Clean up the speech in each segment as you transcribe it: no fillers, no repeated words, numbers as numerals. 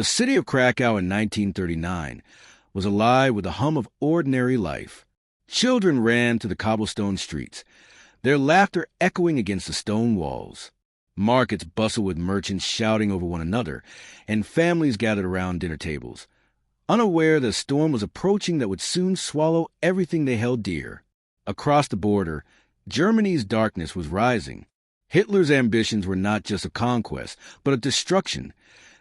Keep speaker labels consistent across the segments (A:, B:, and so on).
A: The city of Krakow in 1939 was alive with the hum of ordinary life. Children ran to the cobblestone streets, their laughter echoing against the stone walls. Markets bustled with merchants shouting over one another, and families gathered around dinner tables, unaware that a storm was approaching that would soon swallow everything they held dear. Across the border, Germany's darkness was rising. Hitler's ambitions were not just of conquest, but of destruction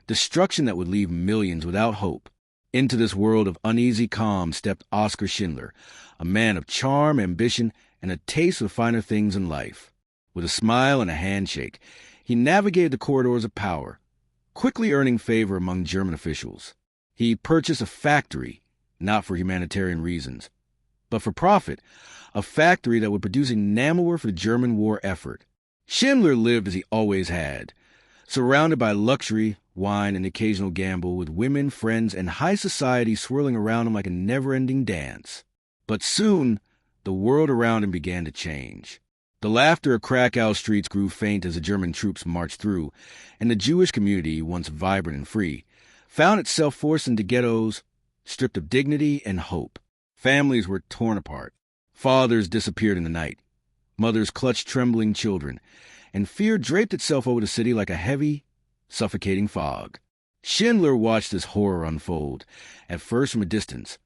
A: that would leave millions without hope. Into this world of uneasy calm stepped Oskar Schindler, a man of charm, ambition, and a taste for finer things in life. With a smile and a handshake, he navigated the corridors of power, quickly earning favor among German officials. He purchased a factory, not for humanitarian reasons, but for profit, a factory that would produce enamelware for the German war effort. Schindler lived as he always had, surrounded by luxury, wine, and occasional gamble, with women, friends, and high society swirling around him like a never-ending dance. But soon, the world around him began to change. The laughter of Krakow streets grew faint as the German troops marched through, and the Jewish community, once vibrant and free, found itself forced into ghettos, stripped of dignity and hope. Families were torn apart. Fathers disappeared in the night. Mothers clutched trembling children, and fear draped itself over the city like a heavy, suffocating fog. Schindler watched this horror unfold, at first from a distance,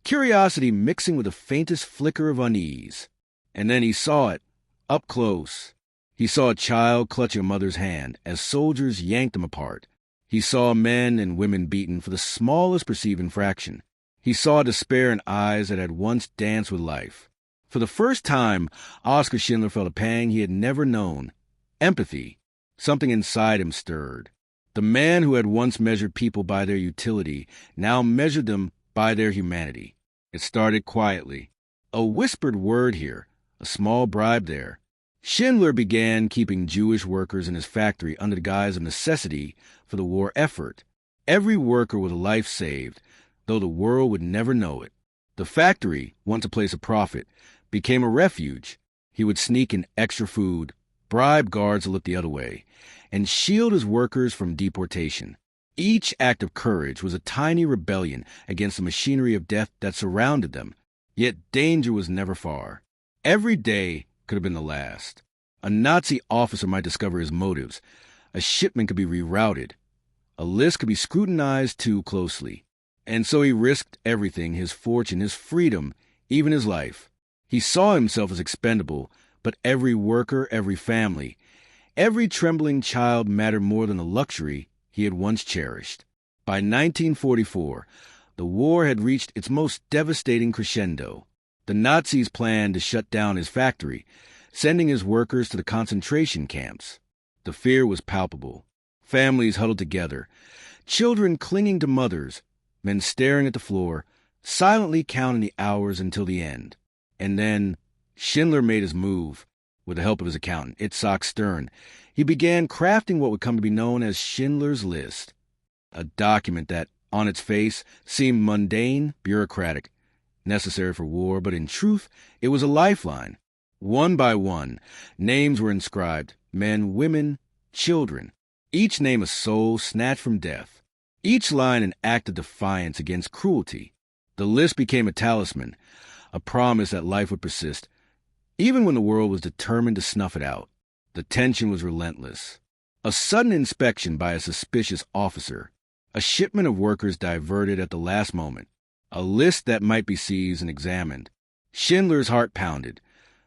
A: curiosity mixing with the faintest flicker of unease. And then he saw it, up close. He saw a child clutching a mother's hand as soldiers yanked them apart. He saw men and women beaten for the smallest perceived infraction. He saw despair in eyes that had once danced with life. For the first time, Oskar Schindler felt a pang he had never known. Empathy. Something inside him stirred. The man who had once measured people by their utility now measured them by their humanity. It started quietly. A whispered word here, a small bribe there. Schindler began keeping Jewish workers in his factory under the guise of necessity for the war effort. Every worker with a life saved, though the world would never know it. The factory, once a place of profit, became a refuge. He would sneak in extra food, bribe guards to look the other way, and shield his workers from deportation. Each act of courage was a tiny rebellion against the machinery of death that surrounded them. Yet danger was never far. Every day could have been the last. A Nazi officer might discover his motives. A shipment could be rerouted. A list could be scrutinized too closely. And so he risked everything, his fortune, his freedom, even his life. He saw himself as expendable, but every worker, every family, every trembling child mattered more than the luxury he had once cherished. By 1944, the war had reached its most devastating crescendo. The Nazis planned to shut down his factory, sending his workers to the concentration camps. The fear was palpable. Families huddled together, children clinging to mothers, men staring at the floor, silently counting the hours until the end. And then Schindler made his move. With the help of his accountant, Itzhak Stern, he began crafting what would come to be known as Schindler's List, a document that, on its face, seemed mundane, bureaucratic, necessary for war, but in truth, it was a lifeline. One by one, names were inscribed, men, women, children, each name a soul snatched from death, each line an act of defiance against cruelty. The list became a talisman, a promise that life would persist, even when the world was determined to snuff it out. The tension was relentless. A sudden inspection by a suspicious officer, a shipment of workers diverted at the last moment, a list that might be seized and examined. Schindler's heart pounded,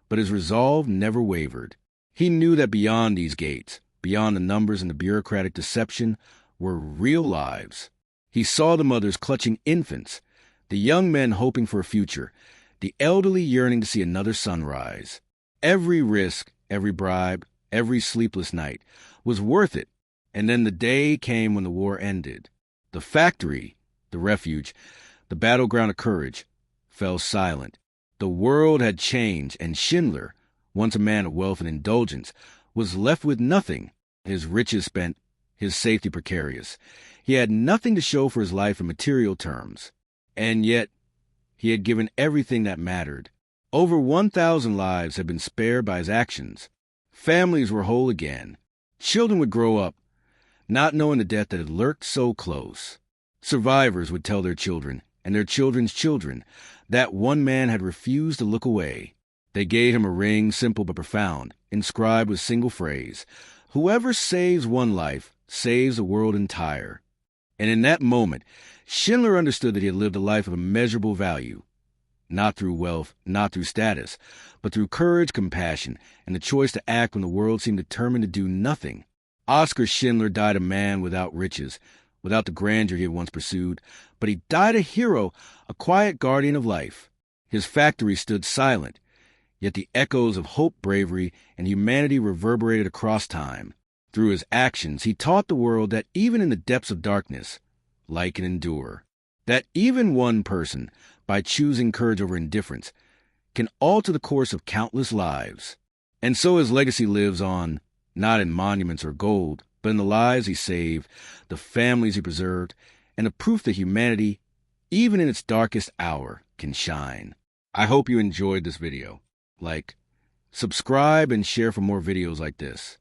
A: but his resolve never wavered. He knew that beyond these gates, beyond the numbers and the bureaucratic deception, were real lives. He saw the mothers clutching infants, the young men hoping for a future, the elderly yearning to see another sunrise. Every risk, every bribe, every sleepless night was worth it. And then the day came when the war ended. The factory, the refuge, the battleground of courage, fell silent. The world had changed, and Schindler, once a man of wealth and indulgence, was left with nothing, his riches spent, his safety precarious. He had nothing to show for his life in material terms. And yet, he had given everything that mattered. Over 1,000 lives had been spared by his actions. Families were whole again. Children would grow up, not knowing the death that had lurked so close. Survivors would tell their children, and their children's children, that one man had refused to look away. They gave him a ring, simple but profound, inscribed with a single phrase: "Whoever saves one life, saves the world entire." And in that moment, Schindler understood that he had lived a life of immeasurable value, not through wealth, not through status, but through courage, compassion, and the choice to act when the world seemed determined to do nothing. Oskar Schindler died a man without riches, without the grandeur he had once pursued, but he died a hero, a quiet guardian of life. His factory stood silent, yet the echoes of hope, bravery, and humanity reverberated across time. Through his actions, he taught the world that even in the depths of darkness, light can endure. That even one person, by choosing courage over indifference, can alter the course of countless lives. And so his legacy lives on, not in monuments or gold, but in the lives he saved, the families he preserved, and the proof that humanity, even in its darkest hour, can shine. I hope you enjoyed this video. Like, subscribe, and share for more videos like this.